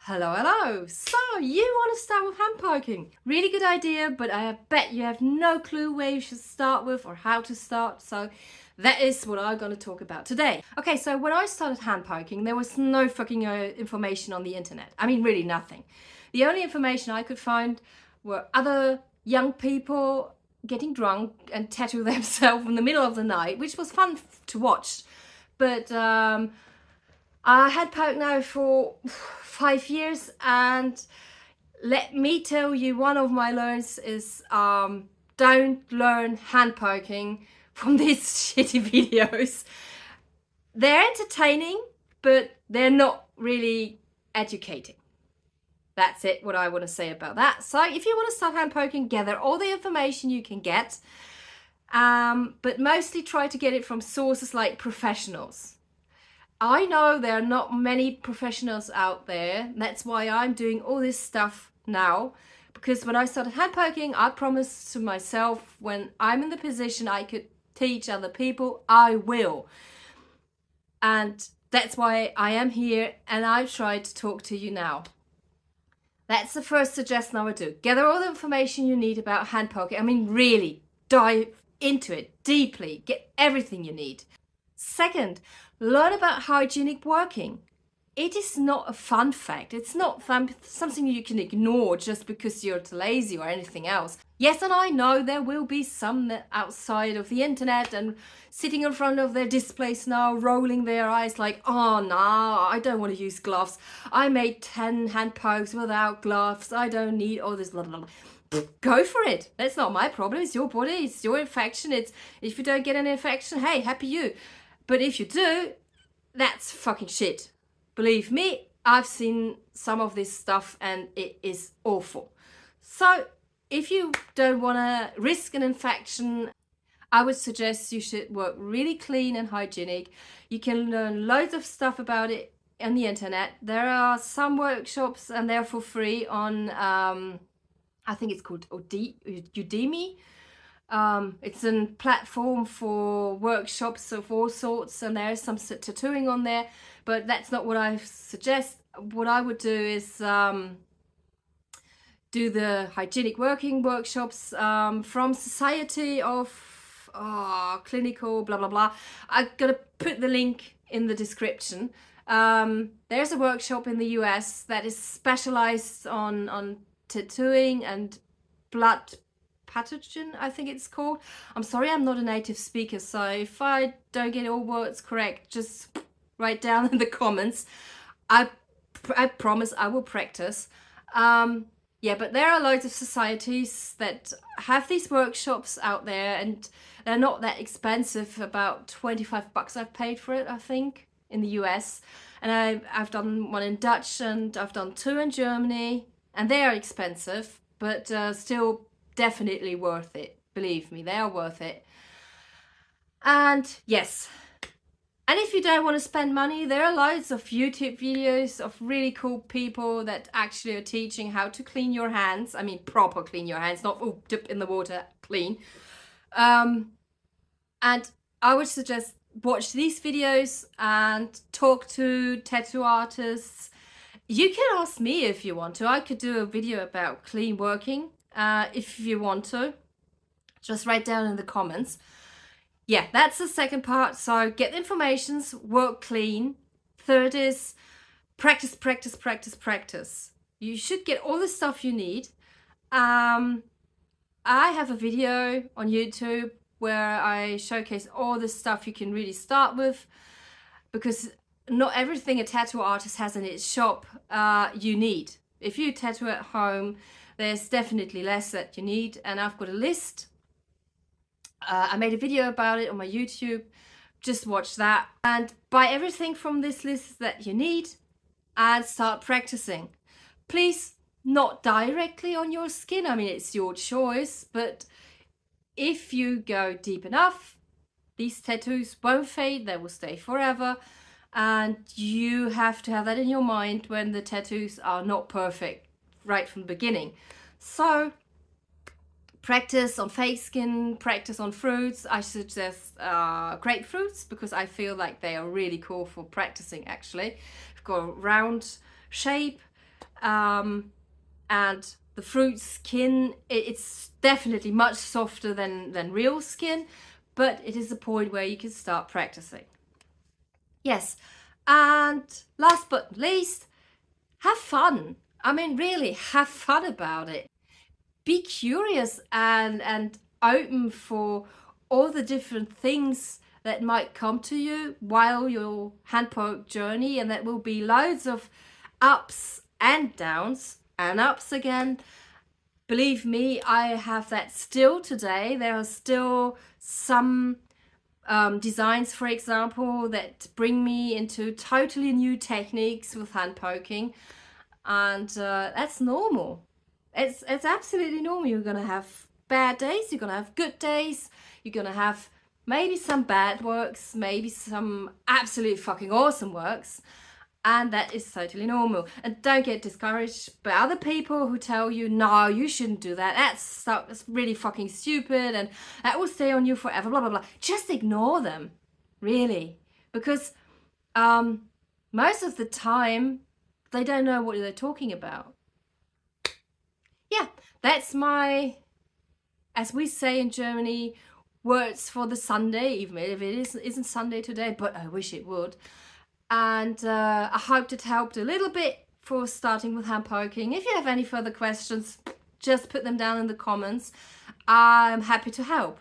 Hello. So you want to start with hand poking. Really good idea, but I bet you have no clue where you should start with or how to start. So that is what I'm going to talk about today. Okay, so when I started hand poking, there was no fucking information on the internet. I mean, really nothing. The only information I could find were other young people getting drunk and tattoo themselves in the middle of the night, which was fun to watch. But I had poke now for 5 years, and let me tell you, one of my learns is don't learn hand poking from these shitty videos. They're entertaining, but they're not really educating. That's it, what I want to say about that. So if you want to start hand poking, gather all the information you can get, but mostly try to get it from sources like professionals. I know there are not many professionals out there. That's why I'm doing all this stuff now. Because when I started hand poking, I promised to myself, when I'm in the position I could teach other people, I will. And that's why I am here, and I've tried to talk to you now. That's the first suggestion I would do. Gather all the information you need about hand poking. I mean, really dive into it deeply. Get everything you need. Second, learn about hygienic working. It is not a fun fact. It's not something you can ignore just because you're lazy or anything else. Yes, and I know there will be some that outside of the internet and sitting in front of their displays now, rolling their eyes like, oh no, I don't want to use gloves. I made 10 hand pokes without gloves. I don't need all this blah, blah, blah. Go for it. That's not my problem. It's your body. It's your infection. It's if you don't get an infection, hey, happy you. But if you do, that's fucking shit. Believe me, I've seen some of this stuff and it is awful. So if you don't want to risk an infection, I would suggest you should work really clean and hygienic. You can learn loads of stuff about it on the internet. There are some workshops and they're for free on, I think it's called Udemy. It's a platform for workshops of all sorts, and there's some tattooing on there, but that's not what I suggest. What I would do is do the hygienic working workshops from Society of Clinical blah blah blah. I'm gonna put the link in the description. There's a workshop in the US that is specialized on tattooing and blood pathogen, I think it's called. I'm sorry, I'm not a native speaker, so if I don't get all words correct, just write down in the comments. I promise I will practice. Yeah, but there are loads of societies that have these workshops out there, and they're not that expensive. About 25 bucks I've paid for it, I think, in the US. And I've done one in Dutch, and I've done 2 in Germany, and they are expensive, but still definitely worth it. Believe me, they are worth it. And yes, and if you don't want to spend money, there are loads of YouTube videos of really cool people that actually are teaching how to clean your hands. I mean, proper clean your hands, not dip in the water, clean. And I would suggest watch these videos and talk to tattoo artists. You can ask me if you want to. I could do a video about clean working. If you want to, just write down in the comments. Yeah, that's the second part. So get information, work clean. Third is practice, practice, practice, practice. You should get all the stuff you need. I have a video on YouTube where I showcase all the stuff you can really start with, because not everything a tattoo artist has in its shop you need. If you tattoo at home, there's definitely less that you need, and I've got a list. I made a video about it on my YouTube. Just watch that and buy everything from this list that you need and start practicing. Please, not directly on your skin. I mean, it's your choice, but if you go deep enough, these tattoos won't fade. They will stay forever, and you have to have that in your mind when the tattoos are not perfect right from the beginning. So practice on fake skin, practice on fruits. I suggest grapefruits, because I feel like they are really cool for practicing actually. They've got a round shape, And the fruit skin, it's definitely much softer than real skin, but it is a point where you can start practicing. Yes, and last but not least, have fun. I mean, really, have fun about it. Be curious and open for all the different things that might come to you while your handpoke journey, and that will be loads of ups and downs and ups again. Believe me, I have that still today. There are still some designs, for example, that bring me into totally new techniques with hand poking, and that's normal. It's absolutely normal. You're gonna have bad days. You're gonna have good days. You're gonna have maybe some bad works, maybe some absolutely fucking awesome works. And that is totally normal. And don't get discouraged by other people who tell you, no, you shouldn't do that. That's really fucking stupid and that will stay on you forever, blah, blah, blah. Just ignore them, really. Because most of the time, they don't know what they're talking about. Yeah, that's my, as we say in Germany, words for the Sunday, even if it isn't Sunday today, but I wish it would. And I hope it helped a little bit for starting with hand poking. If you have any further questions, just put them down in the comments. I'm happy to help.